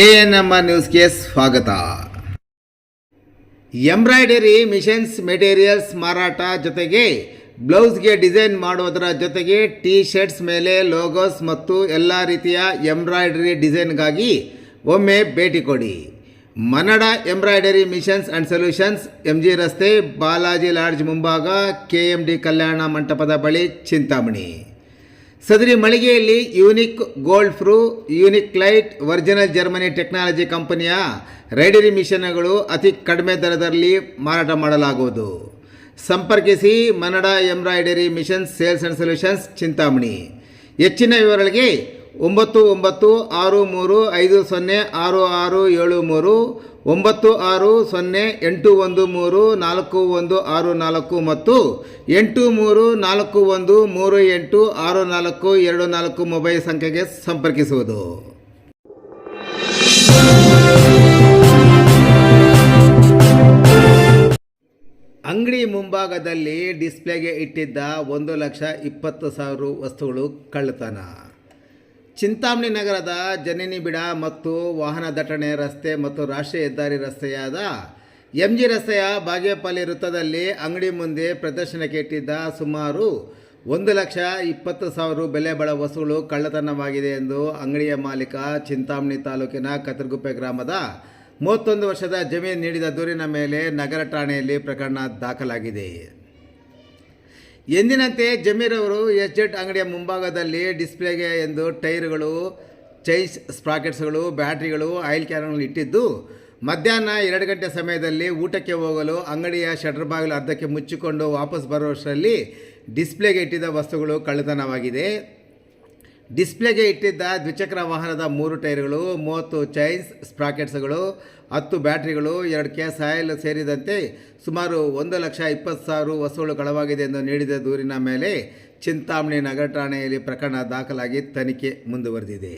ANM ನ್ಯೂಸ್ಗೆ ಸ್ವಾಗತ. Embroidery missions materials ಮಾರಾಟ ಜೊತೆಗೆ ಬ್ಲೌಸ್ಗೆ ಡಿಸೈನ್ ಮಾಡುವುದರ ಜೊತೆಗೆ ಟೀ ಶರ್ಟ್ಸ್ ಮೇಲೆ ಲೋಗೋಸ್ ಮತ್ತು ಎಲ್ಲ ರೀತಿಯ ಎಂಬ್ರಾಯ್ಡರಿ ಡಿಸೈನ್ಗಾಗಿ ಒಮ್ಮೆ ಭೇಟಿ ಕೊಡಿ. Mannada embroidery machines and solutions, MG ರಸ್ತೆ, ಬಾಲಾಜಿ ಲಾಡ್ಜ್ ಮುಂಭಾಗ, KMD ಕಲ್ಯಾಣ ಮಂಟಪದ ಬಳಿ, ಚಿಂತಾಮಣಿ. ಸದರಿ ಮಳಿಗೆಯಲ್ಲಿ ಯೂನಿಕ್ ಗೋಲ್ಡ್ ಫ್ರೂ, unique light, original Germany technology ಕಂಪನಿಯ ರೈಡರಿ ಮಿಷನ್ಗಳು ಅತಿ ಕಡಿಮೆ ದರದಲ್ಲಿ ಮಾರಾಟ ಮಾಡಲಾಗುವುದು. ಸಂಪರ್ಕಿಸಿ Mannada embroidery machines sales and solutions, Chintamani. ಹೆಚ್ಚಿನ ವಿವರಗಳಿಗೆ 9950506667 9608134164 ಮತ್ತು 8341386424 ಮೊಬೈಲ್ ಸಂಖ್ಯೆಗೆ ಸಂಪರ್ಕಿಸುವುದು. ಅಂಗಡಿ ಮುಂಭಾಗದಲ್ಲಿ ಡಿಸ್ಪ್ಲೇಗೆ ಇಟ್ಟಿದ್ದ 1,20,000 ವಸ್ತುಗಳು ಕಳ್ಳತನ. ಚಿಂತಾಮಣಿ ನಗರದ ಜನನಿಬಿಡ ಮತ್ತು ವಾಹನ ದಟ್ಟಣೆ ರಸ್ತೆ ಮತ್ತು ರಾಷ್ಟ್ರೀಯ ಹೆದ್ದಾರಿ ರಸ್ತೆಯಾದ MG ರಸ್ತೆಯ ಬಾಗೇಪಲ್ಲಿ ವೃತ್ತದಲ್ಲಿ ಅಂಗಡಿ ಮುಂದೆ ಪ್ರದರ್ಶನಕ್ಕೆ ಇಟ್ಟಿದ್ದ ಸುಮಾರು 1,20,000 ಬೆಲೆ ಬಾಳುವ ವಸ್ತುಗಳು ಕಳ್ಳತನವಾಗಿದೆ ಎಂದು ಅಂಗಡಿಯ ಮಾಲೀಕ ಚಿಂತಾಮಣಿ ತಾಲೂಕಿನ ಕತ್ತರಗುಪ್ಪೆ ಗ್ರಾಮದ 31 ವರ್ಷದ ಜಮೀನು ನೀಡಿದ ದೂರಿನ ಮೇಲೆ ನಗರ ಠಾಣೆಯಲ್ಲಿ ಪ್ರಕರಣ ದಾಖಲಾಗಿದೆ. ಎಂದಿನಂತೆ ಜಮೀರವರು SZ ಅಂಗಡಿಯ ಮುಂಭಾಗದಲ್ಲಿ ಡಿಸ್ಪ್ಲೇಗೆ ಎಂದು ಟೈರ್ಗಳು, ಚೈನ್ಸ್, ಸ್ಪ್ರಾಕೆಟ್ಸ್ಗಳು, ಬ್ಯಾಟ್ರಿಗಳು, ಆಯಿಲ್ ಕ್ಯಾನ್ಗಳು ಇಟ್ಟಿದ್ದು, ಮಧ್ಯಾಹ್ನ 2 ಗಂಟೆ ಸಮಯದಲ್ಲಿ ಊಟಕ್ಕೆ ಹೋಗಲು ಅಂಗಡಿಯ ಶಟರ್ ಬಾಗಿಲು ಅರ್ಧಕ್ಕೆ ಮುಚ್ಚಿಕೊಂಡು ವಾಪಸ್ ಬರುವಷ್ಟರಲ್ಲಿ ಡಿಸ್ಪ್ಲೇಗೆ ಇಟ್ಟಿದ್ದ ವಸ್ತುಗಳು ಕಳ್ಳತನವಾಗಿದೆ. ಡಿಸ್ಪ್ಲೇಗೆ ಇಟ್ಟಿದ್ದ ದ್ವಿಚಕ್ರ ವಾಹನದ 3 ಟೈರ್ಗಳು, 30 ಚೈನ್ಸ್, ಸ್ಪ್ರಾಕೆಟ್ಸ್ಗಳು, 10 ಬ್ಯಾಟ್ರಿಗಳು, 2 ಕೇಸ್ ಆಯಿಲ್ ಸೇರಿದಂತೆ ಸುಮಾರು 1,20,000 ವಸ್ತುಗಳು ಕಳವಾಗಿದೆ ಎಂದು ನೀಡಿದ ದೂರಿನ ಮೇಲೆ ಚಿಂತಾಮಣಿ ನಗರ ಠಾಣೆಯಲ್ಲಿ ಪ್ರಕರಣ ದಾಖಲಾಗಿ ತನಿಖೆ ಮುಂದುವರೆದಿದೆ.